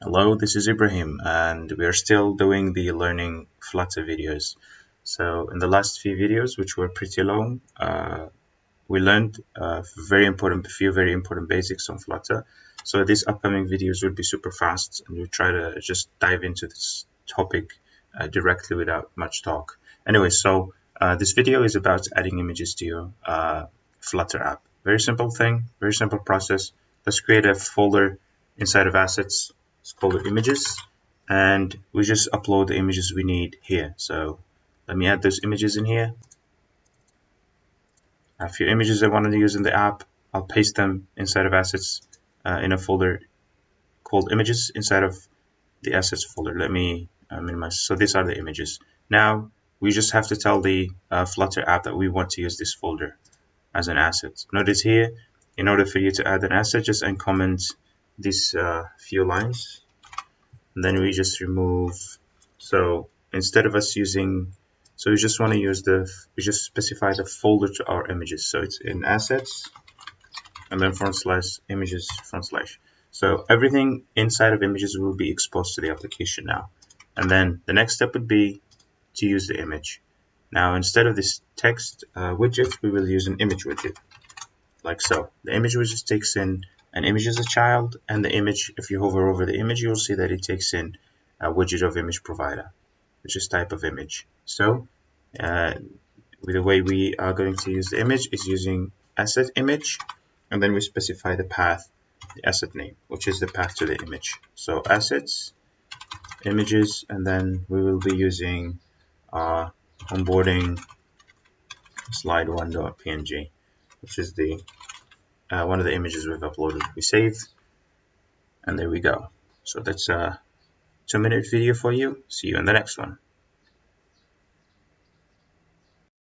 Hello, this is Ibrahim, and we are still doing the learning Flutter videos. So in the last few videos, which were pretty long, we learned a few very important basics on Flutter. So these upcoming videos will be super fast, and we'll try to just dive into this topic directly without much talk. Anyway, so this video is about adding images to your Flutter app. Very simple thing, very simple process. Let's create a folder inside of assets. Let's call it images, and we just upload the images we need here. So let me add those images in here. A few images I wanted to use in the app. I'll paste them inside of assets in a folder called images inside of the assets folder. Let me minimize. So these are the images. Now we just have to tell the Flutter app that we want to use this folder as an asset. Notice here, in order for you to add an asset, just uncomment these few lines, and then we just remove. So instead of us using, so we just want to use we just specify the folder to our images. So it's in assets, and then / images /. So everything inside of images will be exposed to the application now. And then the next step would be to use the image. Now, instead of this text widget, we will use an image widget, like so. The image widget takes in an image as a child, and the image, if you hover over the image, you'll see that it takes in a widget of image provider, which is type of image. So the way we are going to use the image is using asset image, and then we specify the path, the asset name, which is the path to the image. So assets, images, and then we will be using onboarding slide1.png, which is the one of the images we've uploaded. We save, and there we go. So that's a 2-minute video for you. See you in the next one.